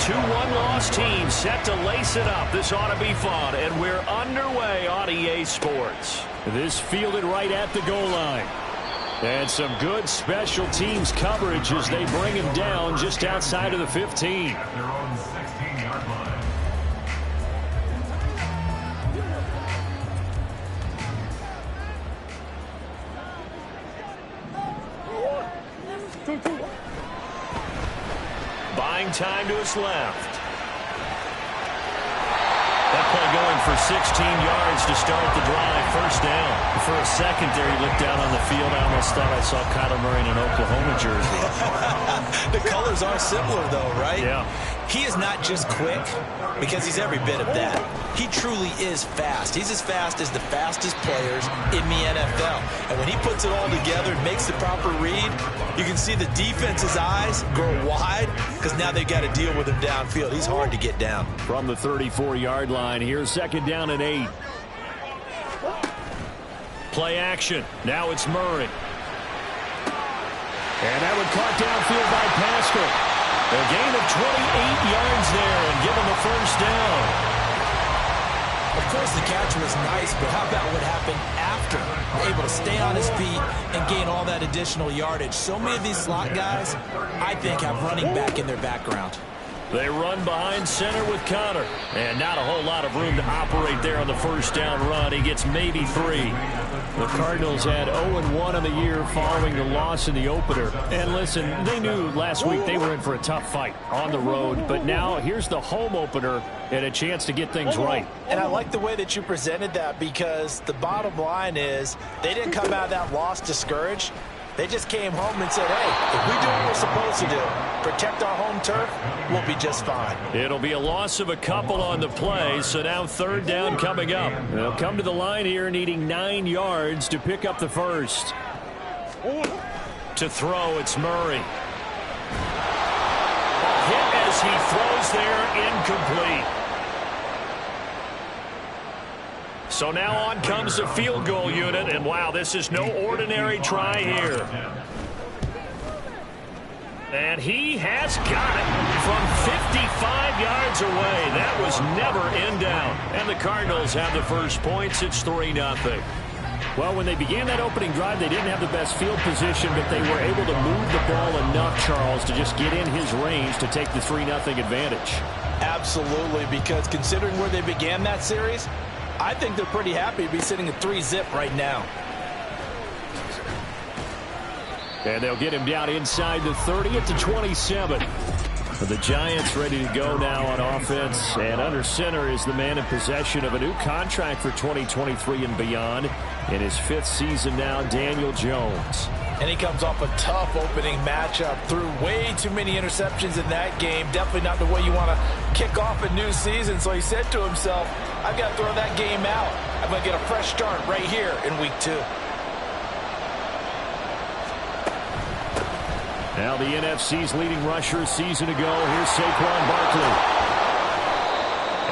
two one-loss teams set to lace it up. This ought to be fun, and we're underway on EA Sports. This fielded right at the goal line. And some good special teams coverage as they bring him down just outside of the 15. Buying time to his left. That play going for 16 yards to start the drive. First down. For a second there, he looked down on the field. I almost thought I saw Kyler Murray in an Oklahoma jersey. The colors are similar, though, right? Yeah. He is not just quick, because he's every bit of that. He truly is fast. He's as fast as the fastest players in the NFL. And when he puts it all together and makes the proper read, you can see the defense's eyes grow wide because now they've got to deal with him downfield. He's hard to get down. From the 34-yard line, here's second down and 8. Play action. Now it's Murray. And that one caught downfield by Pascal. A gain of 28 yards there and give him a first down. Of course, the catch was nice, but how about what happened after? Able to stay on his feet and gain all that additional yardage. So many of these slot guys, I think, have running back in their background. They run behind center with Connor. And not a whole lot of room to operate there on the first down run. He gets maybe 3. The Cardinals had 0-1 on the year following the loss in the opener. And listen, they knew last week they were in for a tough fight on the road. But now here's the home opener and a chance to get things right. And I like the way that you presented that, because the bottom line is they didn't come out of that loss discouraged. They just came home and said, hey, if we do what we're supposed to do, protect our home turf, we'll be just fine. It'll be a loss of a couple on the play, so now third down coming up. They'll come to the line here needing 9 yards to pick up the first. To throw, it's Murray. Hit as he throws there, incomplete. So now on comes the field goal unit, and wow, this is no ordinary try here. And he has got it from 55 yards away. That was never in down. And the Cardinals have the first points. It's 3-0. Well, when they began that opening drive, they didn't have the best field position, but they were able to move the ball enough, Charles, to just get in his range to take the 3-0 advantage. Absolutely, because considering where they began that series, I think they're pretty happy to be sitting at 3-zip right now. And they'll get him down inside the 30 at the 27. The Giants ready to go now on offense. And under center is the man in possession of a new contract for 2023 and beyond. In his 5th season now, Daniel Jones. And he comes off a tough opening matchup. Threw way too many interceptions in that game. Definitely not the way you want to kick off a new season. So he said to himself, I've got to throw that game out. I'm going to get a fresh start right here in week 2. Now the NFC's leading rusher a season ago. Here's Saquon Barkley.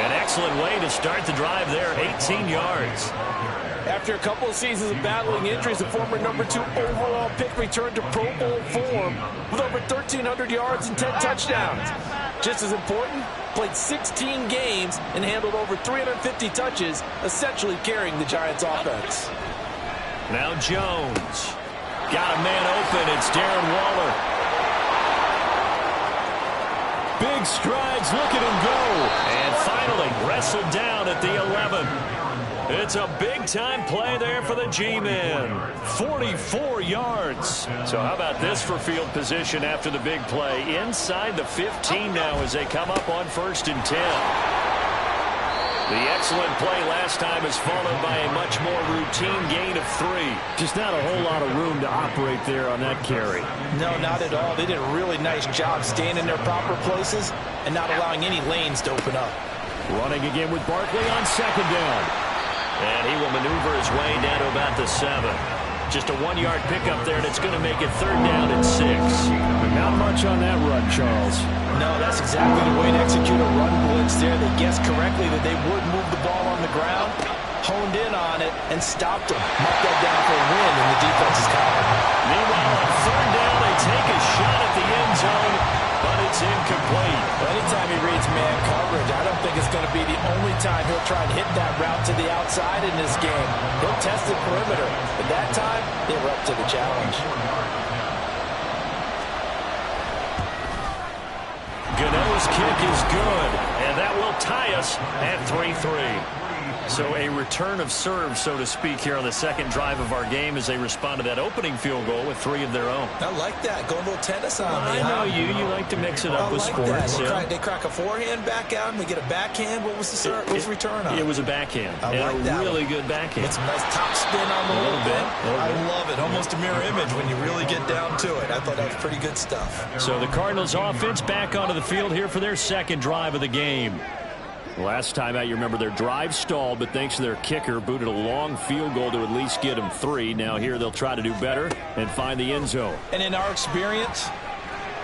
An excellent way to start the drive there, 18 yards. After a couple of seasons of battling injuries, the former number 2 overall pick returned to Pro Bowl form with over 1,300 yards and 10 touchdowns. Just as important, played 16 games and handled over 350 touches, essentially carrying the Giants' offense. Now Jones. Got a man open. It's Darren Waller. Big strides, look at him go. And finally wrestled down at the 11. It's a big-time play there for the G-men. 44 yards. So how about this for field position after the big play? Inside the 15 now as they come up on 1st and 10. The excellent play last time is followed by a much more routine gain of 3. Just not a whole lot of room to operate there on that carry. No, not at all. They did a really nice job staying in their proper places and not allowing any lanes to open up. Running again with Barkley on 2nd down. And he will maneuver his way down to about the 7. Just a 1-yard pickup there, and it's going to make it 3rd down and 6. Not much on that run, Charles. No, that's exactly the way to execute a run blitz there. They guessed correctly that they would move the ball on the ground, honed in on it, and stopped them. Marked that down for a win in the defense's column. Meanwhile, on 3rd down, they take a shot at the end zone, but it's It's incomplete. Well, anytime he reads man coverage, I don't think it's going to be the only time he'll try and hit that route to the outside in this game. He'll test the perimeter. But that time, they were up to the challenge. Gano's kick is good, and that will tie us at 3-3. So a return of serve, so to speak, here on the second drive of our game as they respond to that opening field goal with 3 of their own. I like that. Going a little tennis on me. I know you. You like to mix it up with sports. They crack a forehand back out, and they get a backhand. What was the serve? What was the return on? It was a backhand. I like that. Really good backhand. Get some nice top spin on the little bit. I love it. Almost a mirror image when you really get down to it. I thought that was pretty good stuff. So the Cardinals offense back onto the field here for their second drive of the game. Last time out, you remember their drive stalled, but thanks to their kicker, booted a long field goal to at least get them 3. Now here they'll try to do better and find the end zone. And in our experience,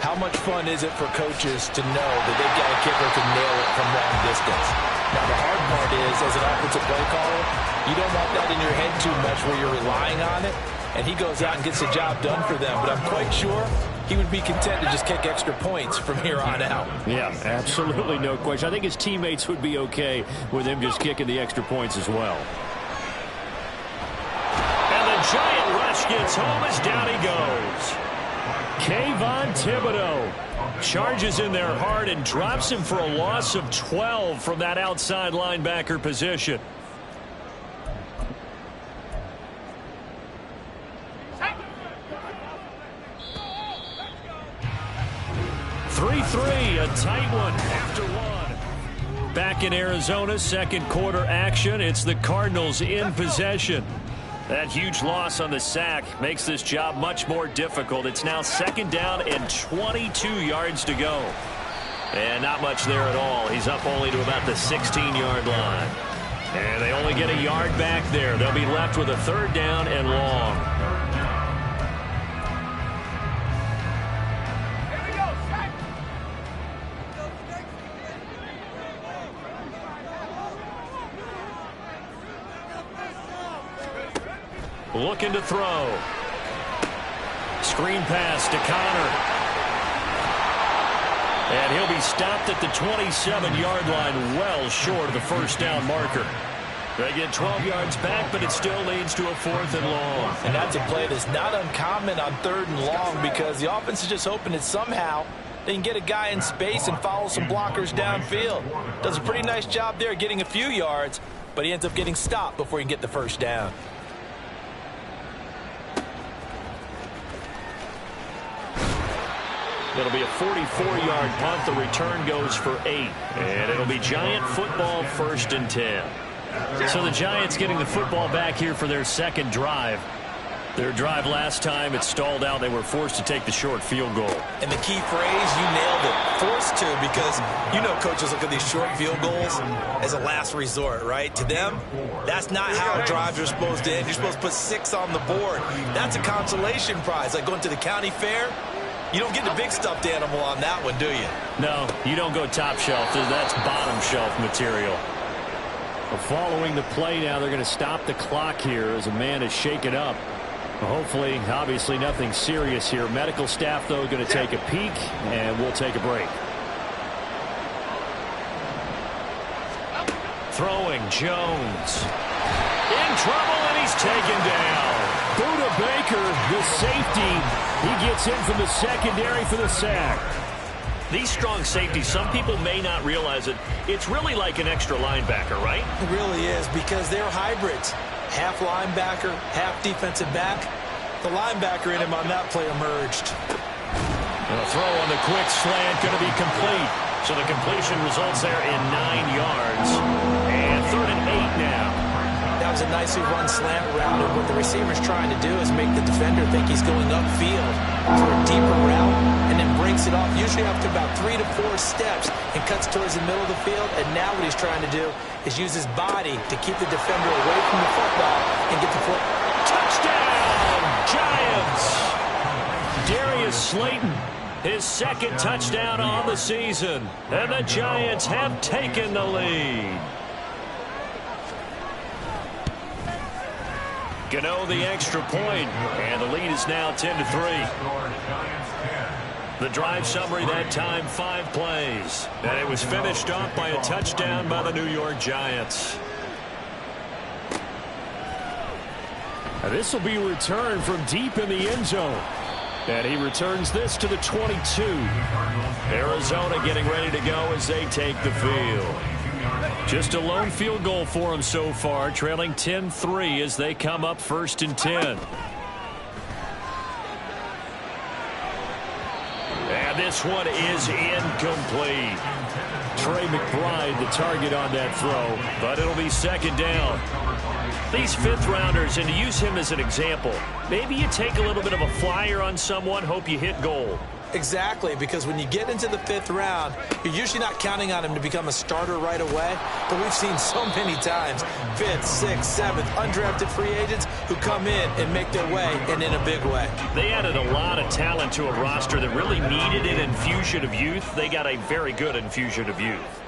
how much fun is it for coaches to know that they've got a kicker who can nail it from long distance? Now, the hard part is, as an offensive play caller, you don't want that in your head too much where you're relying on it, and he goes out and gets the job done for them. But I'm quite sure he would be content to just kick extra points from here on out. Yeah, absolutely no question. I think his teammates would be okay with him just kicking the extra points as well. And the giant rush gets home as down he goes. Kayvon Thibodeau charges in there hard and drops him for a loss of 12 from that outside linebacker position. 3-3, a tight one after one. Back in Arizona, second quarter action. It's the Cardinals in possession. That huge loss on the sack makes this job much more difficult. It's now second down and 22 yards to go. And not much there at all. He's up only to about the 16-yard line. And they only get a yard back there. They'll be left with a third down and long. Looking to throw. Screen pass to Connor. And he'll be stopped at the 27-yard line, well short of the first down marker. They get 12 yards back, but it still leads to a 4th and long. And that's a play that's not uncommon on 3rd and long because the offense is just hoping that somehow they can get a guy in space and follow some blockers downfield. Does a pretty nice job there getting a few yards, but he ends up getting stopped before he can get the first down. It'll be a 44-yard punt. The return goes for 8. And it'll be Giant football, 1st and 10. So the Giants getting the football back here for their second drive. Their drive last time, it stalled out. They were forced to take the short field goal. And the key phrase, you nailed it, forced to, because you know coaches look at these short field goals as a last resort, right? To them, that's not how drives are supposed to end. You're supposed to put 6 on the board. That's a consolation prize, like going to the county fair. You don't get the big stuffed animal on that one, do you? No, you don't go top shelf. That's bottom shelf material. Following the play now, they're going to stop the clock here as a man is shaken up. Hopefully, obviously, nothing serious here. Medical staff, though, going to take a peek, and we'll take a break. Throwing, Jones. In trouble, and he's taken down. Buda Baker, the safety, he gets in from the secondary for the sack. These strong safeties, some people may not realize it. It's really like an extra linebacker, right? It really is, because they're hybrids. Half linebacker, half defensive back. The linebacker in him on that play emerged. And a throw on the quick slant going to be complete. So the completion results there in 9 yards. And 3rd and 8 now. That was a nicely run slant route. What the receiver's trying to do is make the defender think he's going upfield for a deeper route and then breaks it off, usually up to about 3 to 4 steps, and cuts towards the middle of the field. And now what he's trying to do is use his body to keep the defender away from the football and get the foot. Touchdown, Giants! Darius Slayton, his second touchdown on the season. And the Giants have taken the lead. Gano the extra point, and the lead is now 10-3. The drive summary that time, 5 plays. And it was finished off by a touchdown by the New York Giants. This will be returned from deep in the end zone. And he returns this to the 22. Arizona getting ready to go as they take the field. Just a lone field goal for them so far, trailing 10-3 as they come up 1st and 10. And this one is incomplete. Trey McBride, the target on that throw. But it'll be 2nd down. These 5th-rounders, and to use him as an example, maybe you take a little bit of a flyer on someone, hope you hit goal. Exactly, because when you get into the 5th round, you're usually not counting on him to become a starter right away. But we've seen so many times, 5th, 6th, 7th, undrafted free agents who come in and make their way, and in a big way. They added a lot of talent to a roster that really needed an infusion of youth. They got a very good infusion of youth.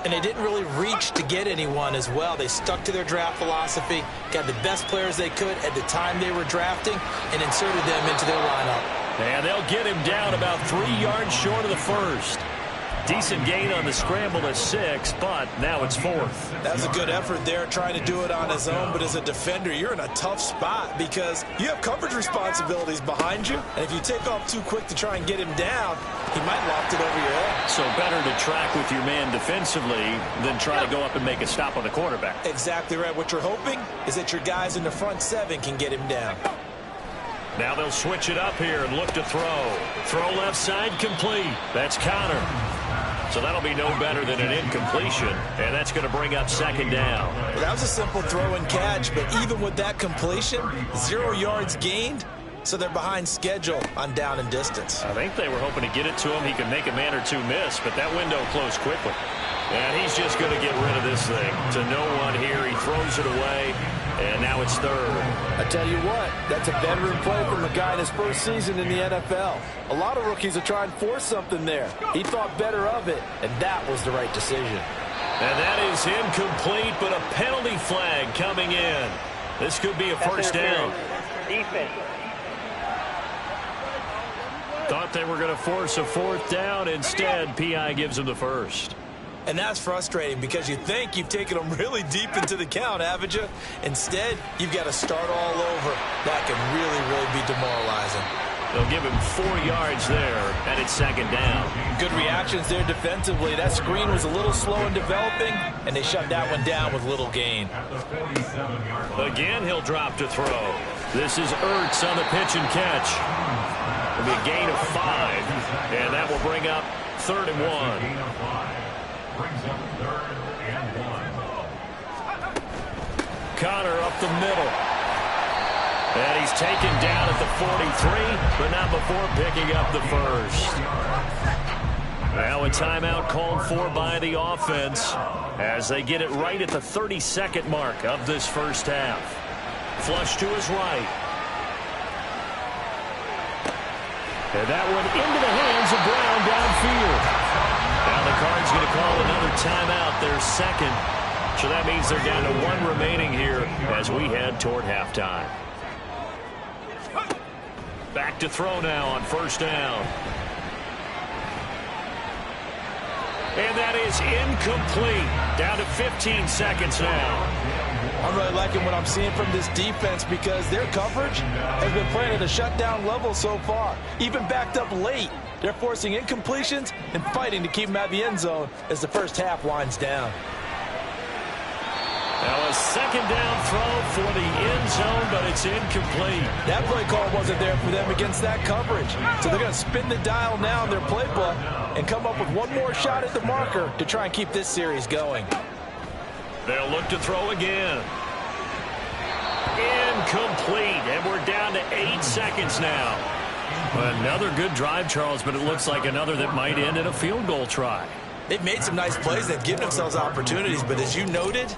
And they didn't really reach to get anyone as well. They stuck to their draft philosophy, got the best players they could at the time they were drafting, and inserted them into their lineup. And they'll get him down about 3 yards short of the first. Decent gain on the scramble to 6, but now it's 4th. That's a good effort there, trying to do it on his own. But as a defender, you're in a tough spot because you have coverage responsibilities behind you. And if you take off too quick to try and get him down, he might loft it over your head. So better to track with your man defensively than try to go up and make a stop on the quarterback. Exactly right. What you're hoping is that your guys in the front 7 can get him down. Now they'll switch it up here and look to throw. Throw left side complete. That's Connor. So that'll be no better than an incompletion, and that's going to bring up 2nd down. Well, that was a simple throw and catch, but even with that completion, 0 yards gained, so they're behind schedule on down and distance. I think they were hoping to get it to him. He could make a man or two miss, but that window closed quickly. And he's just going to get rid of this thing. To no one here, he throws it away, and now it's 3rd. I tell you what, that's a veteran play from a guy in his first season in the NFL. A lot of rookies are trying to force something there. He thought better of it, and that was the right decision. And that is incomplete, but a penalty flag coming in. This could be a first down. Defense. Thought they were going to force a 4th down. Instead, P.I. gives them the first. And that's frustrating because you think you've taken them really deep into the count, haven't you? Instead, you've got to start all over. That can really, really be demoralizing. They'll give him 4 yards there, and it's 2nd down. Good reactions there defensively. That screen was a little slow in developing, and they shut that one down with little gain. Again, he'll drop to throw. This is Ertz on the pitch and catch. It'll be a gain of 5, and that will bring up 3rd and 1. Connor up the middle. And he's taken down at the 43, but not before picking up the first. Now a timeout called for by the offense as they get it right at the 32nd mark of this first half. Flush to his right. And that one into the hands of Brown downfield. Now the Cards going to call another timeout, their 2nd. So that means they're down to 1 remaining here as we head toward halftime. Back to throw now on 1st down. And that is incomplete. Down to 15 seconds now. I'm really liking what I'm seeing from this defense because their coverage has been playing at a shutdown level so far. Even backed up late. They're forcing incompletions and fighting to keep them out of the end zone as the first half winds down. Now a 2nd down throw for the end zone, but it's incomplete. That play call wasn't there for them against that coverage. So they're going to spin the dial now in their playbook and come up with one more shot at the marker to try and keep this series going. They'll look to throw again. Incomplete, and we're down to 8 seconds now. Another good drive, Charles, but it looks like another that might end in a field goal try. They've made some nice plays. They've given themselves opportunities, but as you noted,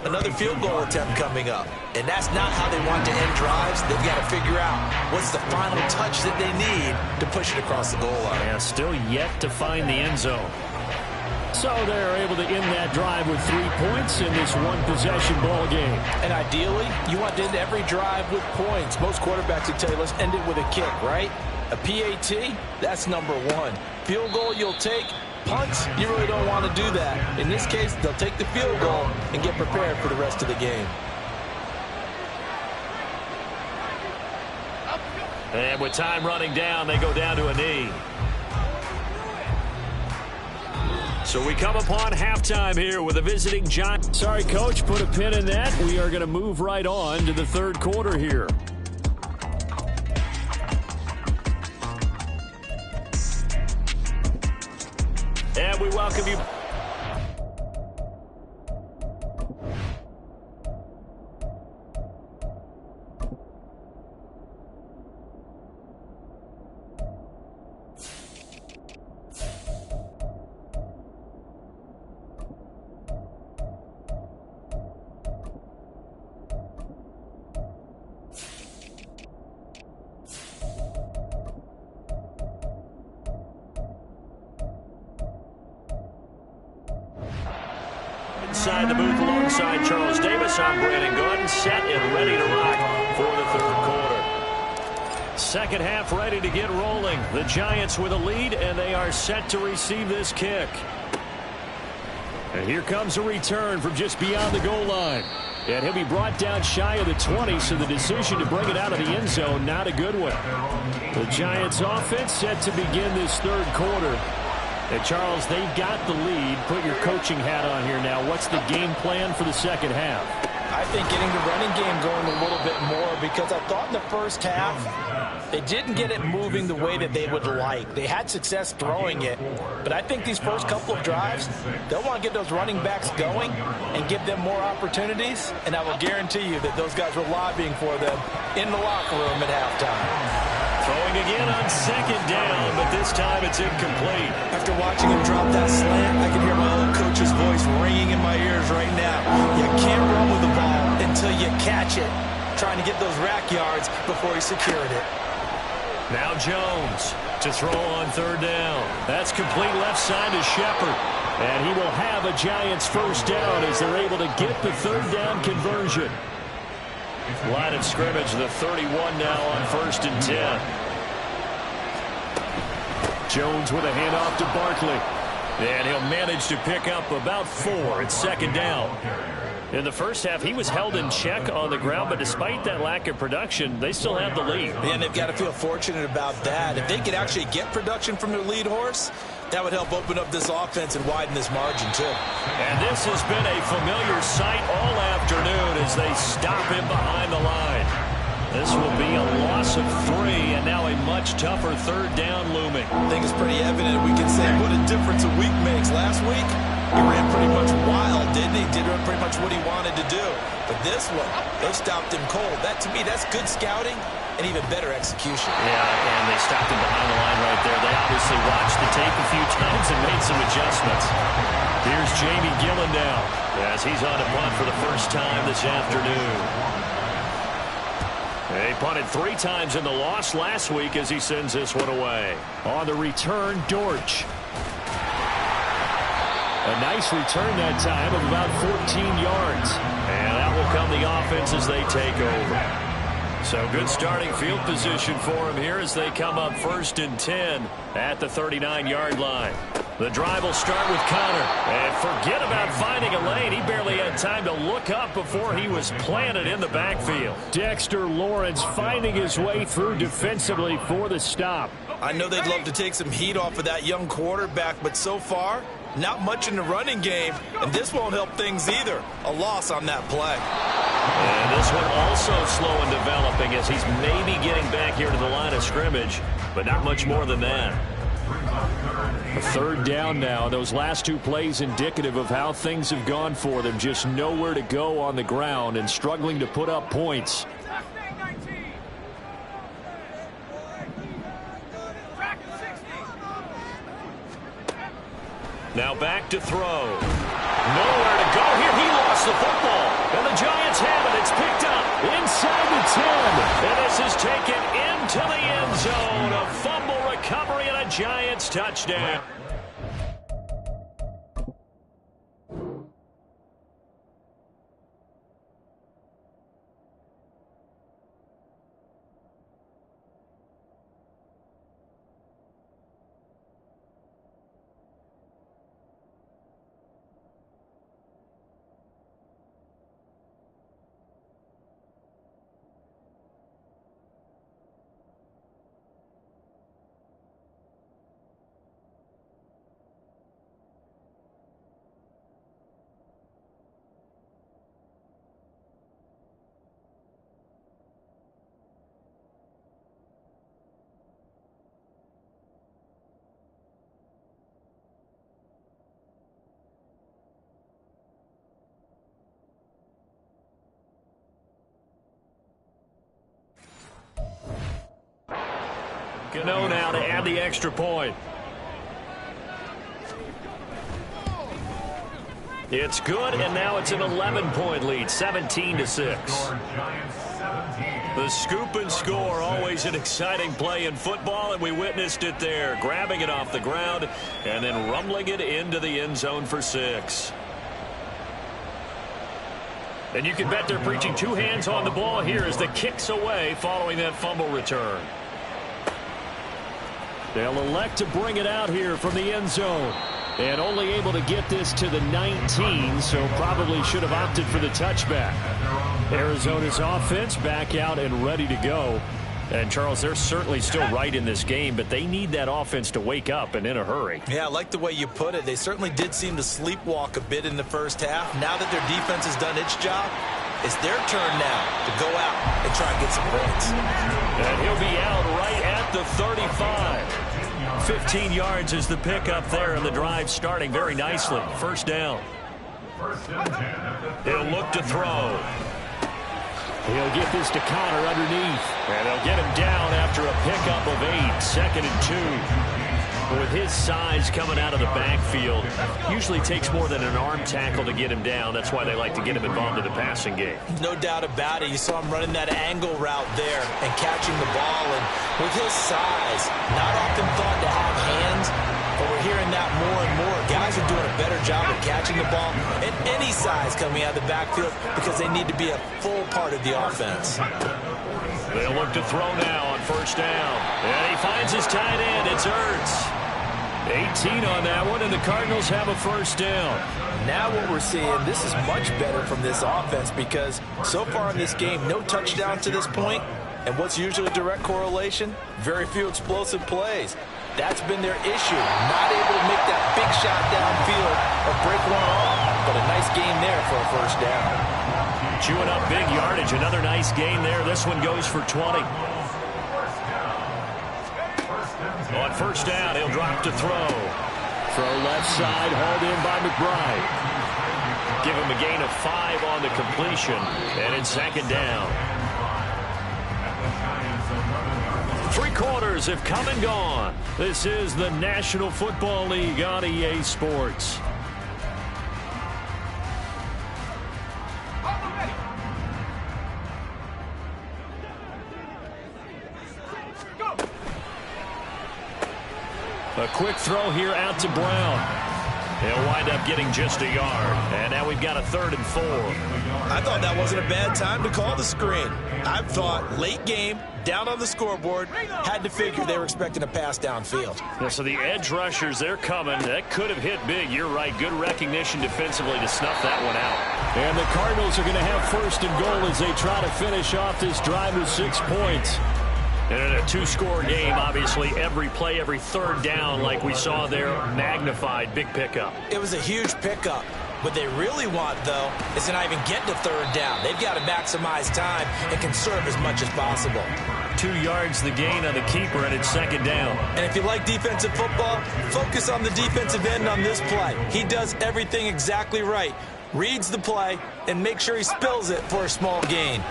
another field goal attempt coming up. And that's not how they want to end drives. They've got to figure out what's the final touch that they need to push it across the goal line. Yeah, still yet to find the end zone. So they're able to end that drive with 3 points in this one-possession ball game. And ideally, you want to end every drive with points. Most quarterbacks would tell you, let's end it with a kick, right? A PAT, that's number one. Field goal you'll take. Punts, you really don't want to do that. In this case, they'll take the field goal and get prepared for the rest of the game. And with time running down, they go down to a knee. So we come upon halftime here with a visiting Giants. Sorry, Coach, put a pin in that. We are going to move right on to the third quarter here. And we welcome you. Inside the booth alongside Charles Davis, I'm Brandon Gordon, set and ready to rock for the third quarter. Second half ready to get rolling. The Giants with a lead, and they are set to receive this kick. And here comes a return from just beyond the goal line. And he'll be brought down shy of the 20, so the decision to bring it out of the end zone, not a good one. The Giants offense set to begin this third quarter. And Charles, they've got the lead. Put your coaching hat on here now. What's the game plan for the second half? I think getting the running game going a little bit more, because I thought in the first half they didn't get it moving the way that they would like. They had success throwing it, but I think these first couple of drives, they'll want to get those running backs going and give them more opportunities, and I will guarantee you that those guys were lobbying for them in the locker room at halftime. Throwing again on second down, but this time it's incomplete. After watching him drop that slant, I can hear my old coach's voice ringing in my ears right now. You can't run with the ball until you catch it. Trying to get those rack yards before he secured it. Now Jones to throw on third down. That's complete left side to Shepard. And he will have a Giants first down as they're able to get the third down conversion. Line of scrimmage, the 31 now on 1st and 10. Jones with a handoff to Barkley. And he'll manage to pick up about 4 at second down. In the first half, he was held in check on the ground, but despite that lack of production, they still have the lead. And they've got to feel fortunate about that. If they could actually get production from their lead horse, that would help open up this offense and widen this margin, too. And this has been a familiar sight all afternoon as they stop him behind the line. This will be a loss of 3, and now a much tougher third down looming. I think it's pretty evident. We can say what a difference a week makes. Last week, he ran pretty much wild, didn't he? Did pretty much what he wanted to do. But this one, they stopped him cold. That, to me, that's good scouting and even better execution. Yeah, and they stopped him behind the line right there. They obviously watched the tape a few times and made some adjustments. Here's Jamie Gillen now as he's on a punt for the first time this afternoon. They punted 3 times in the loss last week as he sends this one away. On the return, Dortch. A nice return that time of about 14 yards. And out will come the offense as they take over. So good starting field position for him here as they come up 1st and 10 at the 39-yard line. The drive will start with Connor. And forget about finding a lane. He barely had time to look up before he was planted in the backfield. Dexter Lawrence finding his way through defensively for the stop. I know they'd love to take some heat off of that young quarterback, but so far, not much in the running game, and this won't help things either. A loss on that play. And this one also slow in developing as he's maybe getting back here to the line of scrimmage, but not much more than that. A third down now. Those last 2 plays indicative of how things have gone for them. Just nowhere to go on the ground and struggling to put up points. Now back to throw. Nowhere to go here. He lost the football. And the Giants have it. It's picked up inside the 10. And this is taken into the end zone. A fumble recovery and a Giants touchdown. Gano now to add the extra point. It's good, and now it's an 11-point lead, 17-6. The scoop and score, always an exciting play in football, and we witnessed it there, grabbing it off the ground and then rumbling it into the end zone for 6. And you can bet they're preaching 2 hands on the ball here as the kick's away following that fumble return. They'll elect to bring it out here from the end zone. And only able to get this to the 19, so probably should have opted for the touchback. Arizona's offense back out and ready to go. And, Charles, they're certainly still right in this game, but they need that offense to wake up and in a hurry. Yeah, I like the way you put it. They certainly did seem to sleepwalk a bit in the first half. Now that their defense has done its job, it's their turn now to go out and try and get some points. And he'll be out right at the 35. 15 yards is the pickup there, and the drive starting very nicely. First down. He'll look to throw. He'll get this to Connor underneath. And they'll get him down after a pickup of 8. 2nd and 2. With his size coming out of the backfield, usually takes more than an arm tackle to get him down. That's why they like to get him involved in the passing game. No doubt about it. You saw him running that angle route there and catching the ball. And with his size, not often thought to have hands, but we're hearing that more and more. Guys are doing a better job of catching the ball at any size coming out of the backfield because they need to be a full part of the offense. They'll look to throw now on first down. And he finds his tight end. It's Ertz. 18 on that one, and the Cardinals have a first down. Now what we're seeing, this is much better from this offense because so far in this game, no touchdown to this point. And what's usually a direct correlation? Very few explosive plays. That's been their issue. Not able to make that big shot downfield or break one off. But a nice game there for a first down. Chewing up big yardage. Another nice gain there. This one goes for 20. On first down, he'll drop to throw. Throw left side, hauled in by McBride. Give him a gain of 5 on the completion. And it's 2nd down. 3 quarters have come and gone. This is the National Football League on EA Sports. A quick throw here out to Brown. He'll wind up getting just a yard. And now we've got a 3rd and 4. I thought that wasn't a bad time to call the screen. I thought late game, down on the scoreboard, had to figure they were expecting a pass downfield. Yeah, so the edge rushers, they're coming. That could have hit big. You're right. Good recognition defensively to snuff that one out. And the Cardinals are going to have 1st and goal as they try to finish off this drive with 6 points. And in a 2-score game, obviously, every play, every 3rd down, like we saw there, magnified, big pickup. It was a huge pickup. What they really want, though, is to not even get to 3rd down. They've got to maximize time and conserve as much as possible. 2 yards the gain on the keeper, and it's 2nd down. And if you like defensive football, focus on the defensive end on this play. He does everything exactly right. Reads the play and make sure he spills it for a small gain.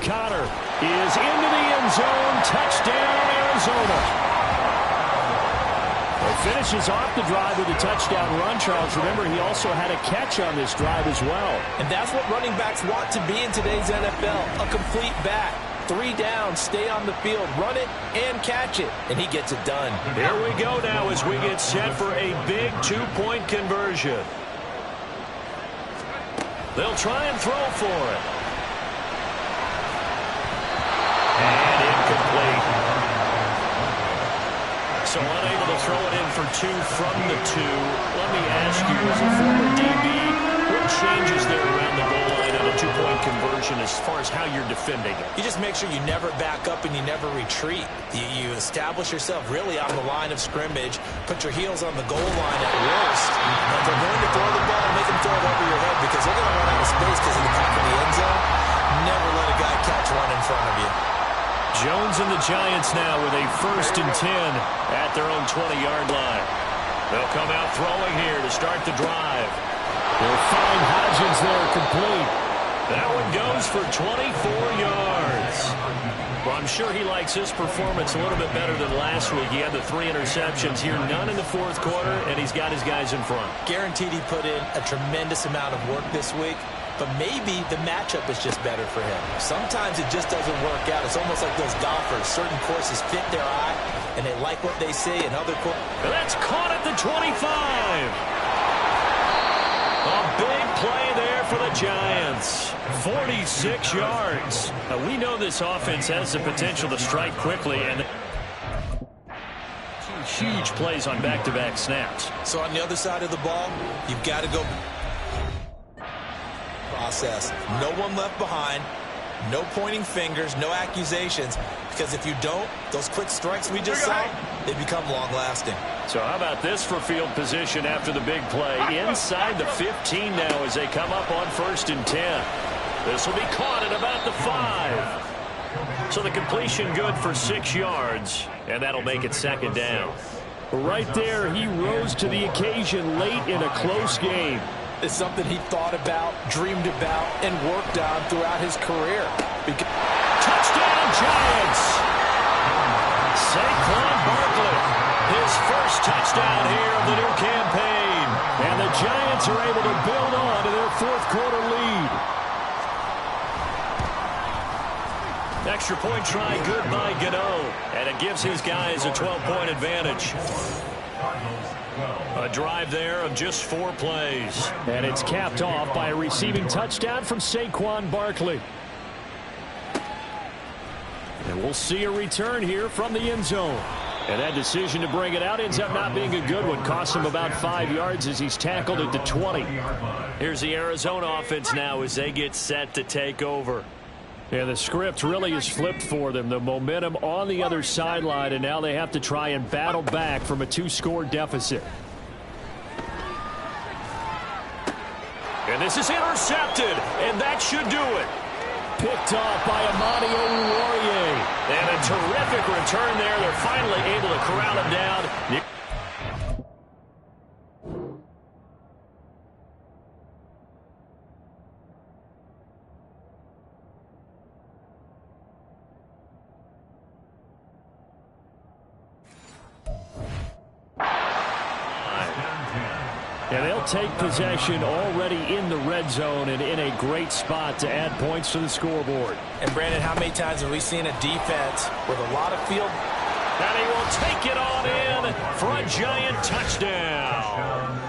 Connor is into the end zone. Touchdown, Arizona. Well, finishes off the drive with a touchdown run, Charles. Remember, he also had a catch on this drive as well. And that's what running backs want to be in today's NFL, a complete back. 3 downs, stay on the field, run it, and catch it. And he gets it done. Here we go now as we get set for a big 2-point conversion. They'll try and throw for it. And incomplete. So unable to throw it in for 2 from the 2. Let me ask you, as a former DB, what changes there around the goal line on a 2-point conversion as far as how you're defending it? You just make sure you never back up and you never retreat. You establish yourself really on the line of scrimmage, put your heels on the goal line at worst. And if they're going to throw the ball, make them throw it over your head because they're going to run out of space because of the back of the end zone. Never let a guy catch one in front of you. Jones and the Giants now with a 1st and 10 at their own 20-yard line. They'll come out throwing here to start the drive. They'll find Hodgins there complete. That one goes for 24 yards. Well, I'm sure he likes his performance a little bit better than last week. He had the 3 interceptions here, none in the fourth quarter, and he's got his guys in front. Guaranteed he put in a tremendous amount of work this week, but maybe the matchup is just better for him. Sometimes it just doesn't work out. It's almost like those golfers. Certain courses fit their eye, and they like what they see, and other courses. That's caught at the 25. A big play there for the Giants. 46 yards. We know this offense has the potential to strike quickly, and huge plays on back-to-back snaps. So on the other side of the ball, you've got to go process. No one left behind. No pointing fingers, no accusations, because if you don't, those quick strikes we just saw, they become long-lasting. So how about this for field position after the big play? Inside the 15 now as they come up on 1st and 10. This will be caught at about the 5. So the completion good for 6 yards, and that'll make it 2nd down. Right there, he rose to the occasion late in a close game. It's something he thought about, dreamed about, and worked on throughout his career. Touchdown, Giants! Saquon Barkley, his first touchdown here of the new campaign. And the Giants are able to build on to their 4th quarter lead. Extra point try good by Gano, and it gives his guys a 12-point advantage. A drive there of just 4 plays. And it's capped off by a receiving touchdown from Saquon Barkley. And we'll see a return here from the end zone. And that decision to bring it out ends up not being a good one. Costs him about 5 yards as he's tackled at the 20. Here's the Arizona offense now as they get set to take over. Yeah, the script really is flipped for them. The momentum on the other sideline, and now they have to try and battle back from a 2-score deficit. And this is intercepted, and that should do it. Picked off by Amadi Oruwariye. And a terrific return there. They're finally able to corral him down. Yeah, they'll take possession already in the red zone and in a great spot to add points to the scoreboard. And, Brandon, how many times have we seen a defense with a lot of field? And he will take it on in for a Giant touchdown.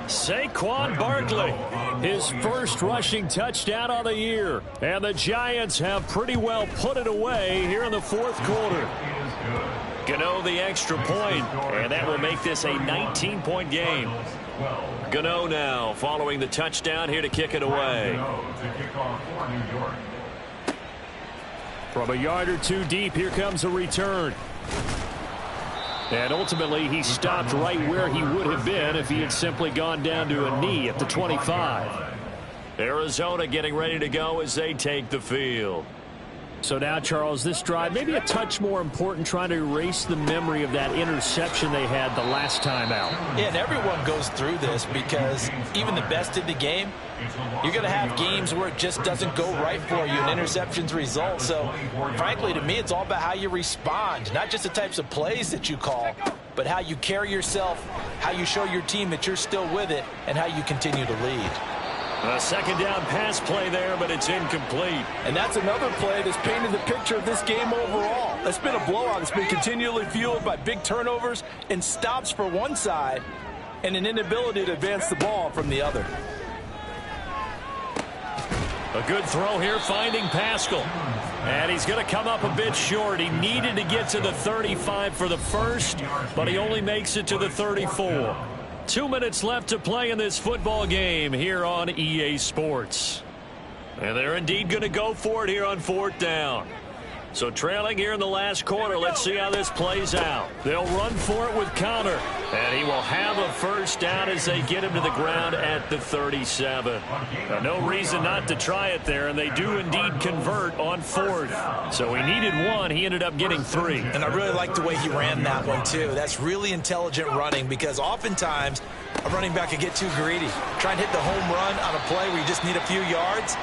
Saquon Barkley, his first rushing touchdown on the year. And the Giants have pretty well put it away here in the 4th quarter. Gano the extra point, and that will make this a 19-point game. Gano now following the touchdown here to kick it away. From a yard or 2 deep, here comes a return. And ultimately, he stopped right where he would have been if he had simply gone down to a knee at the 25. Arizona getting ready to go as they take the field. So now, Charles, this drive maybe a touch more important, trying to erase the memory of that interception they had the last time out. Yeah, and everyone goes through this because even the best in the game, you're going to have games where it just doesn't go right for you and interceptions result. So, frankly, to me, it's all about how you respond, not just the types of plays that you call, but how you carry yourself, how you show your team that you're still with it, and how you continue to lead. A 2nd down pass play there, but it's incomplete. And that's another play that's painted the picture of this game overall. It's been a blowout. It's been continually fueled by big turnovers and stops for one side and an inability to advance the ball from the other. A good throw here, finding Pascal. And he's going to come up a bit short. He needed to get to the 35 for the first, but he only makes it to the 34. 2 minutes left to play in this football game here on EA Sports. And they're indeed going to go for it here on 4th down. So trailing here in the last quarter, let's see how this plays out. They'll run for it with Connor. And he will have a 1st down as they get him to the ground at the 37. Now, no reason not to try it there, and they do indeed convert on 4th. So he needed 1. He ended up getting 3. And I really like the way he ran that one, too. That's really intelligent running because oftentimes a running back could get too greedy. Try and hit the home run on a play where you just need a few yards.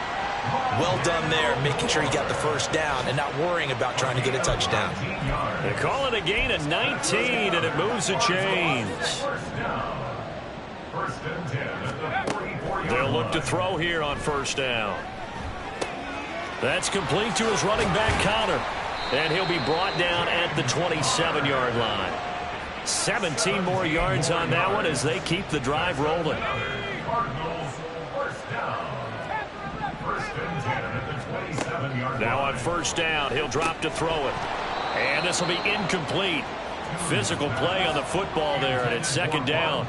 Well done there, making sure he got the first down and not worrying about trying to get a touchdown. They call it a gain of 19, and it moves the chains. They'll look to throw here on first down. That's complete to his running back, Connor. And he'll be brought down at the 27-yard line. 17 more yards on that one as they keep the drive rolling. Now on first down, he'll drop to throw it. And this will be incomplete. Physical play on the football there, and it's second down.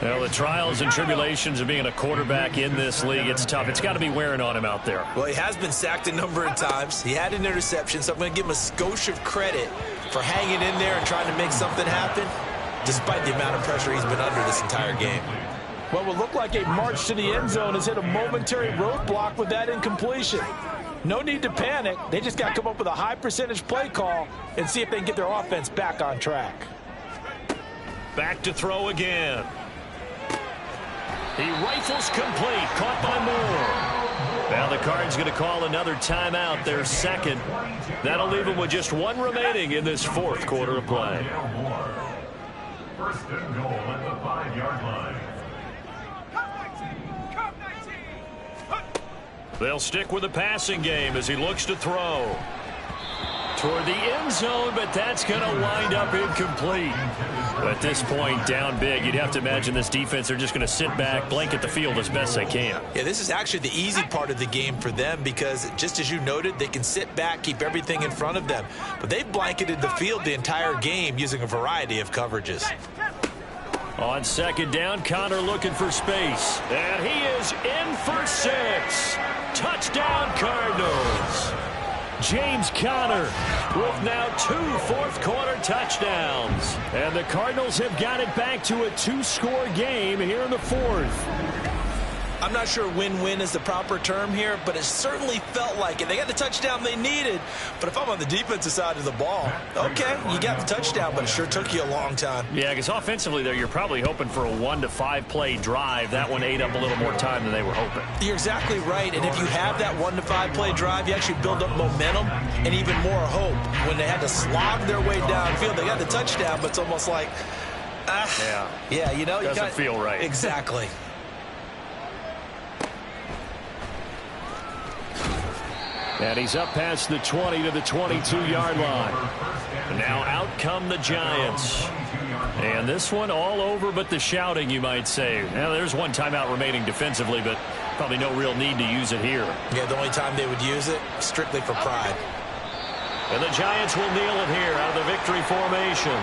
Well, the trials and tribulations of being a quarterback in this league, it's tough. It's got to be wearing on him out there. Well, he has been sacked a number of times. He had an interception, so I'm going to give him a skosh of credit for hanging in there and trying to make something happen, despite the amount of pressure he's been under this entire game. What will look like a march to the end zone has hit a momentary roadblock with that incompletion. No need to panic. They just got to come up with a high percentage play call and see if they can get their offense back on track. Back to throw again. He rifles complete, caught by Moore. Now the Cards going to call another timeout, their second. That'll leave them with just one remaining in this fourth quarter of play. First and goal at the 5-yard line. They'll stick with the passing game as he looks to throw. Toward the end zone, but that's going to wind up incomplete. At this point, down big, you'd have to imagine this defense, they're just going to sit back, blanket the field as best they can. Yeah, this is actually the easy part of the game for them because, just as you noted, they can sit back, keep everything in front of them. But they've blanketed the field the entire game using a variety of coverages. On second down, Connor looking for space. And he is in for 6. Touchdown, Cardinals. James Conner with now 2 fourth-quarter touchdowns. And the Cardinals have got it back to a 2-score game here in the fourth. I'm not sure win-win is the proper term here, but it certainly felt like it. They got the touchdown they needed, but if I'm on the defensive side of the ball, okay, you got the touchdown, but it sure took you a long time. Yeah, because offensively there, you're probably hoping for a 1 to 5 play drive. That one ate up a little more time than they were hoping. You're exactly right, and if you have that 1 to 5 play drive, you actually build up momentum and even more hope. When they had to slog their way downfield, they got the touchdown, but it's almost like, yeah, you know, doesn't feel right. Exactly. And he's up past the 20 to the 22-yard line. Now out come the Giants. And this one all over but the shouting, you might say. Now there's one timeout remaining defensively, but probably no real need to use it here. Yeah, the only time they would use it, strictly for pride. And the Giants will kneel it here out of the victory formation.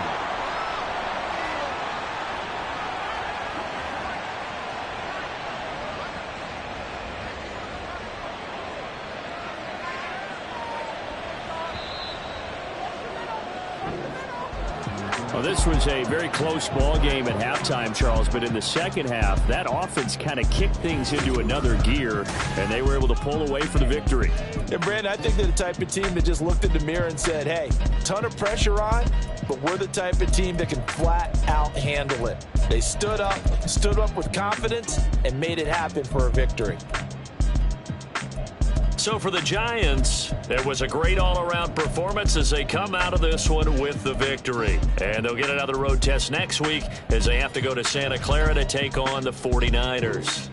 Well, this was a very close ball game at halftime, Charles, but in the second half, that offense kind of kicked things into another gear, and they were able to pull away for the victory. And, Brandon, I think they're the type of team that just looked in the mirror and said, hey, ton of pressure on, but we're the type of team that can flat out handle it. They stood up with confidence, and made it happen for a victory. So for the Giants, it was a great all-around performance as they come out of this one with the victory. And they'll get another road test next week as they have to go to Santa Clara to take on the 49ers.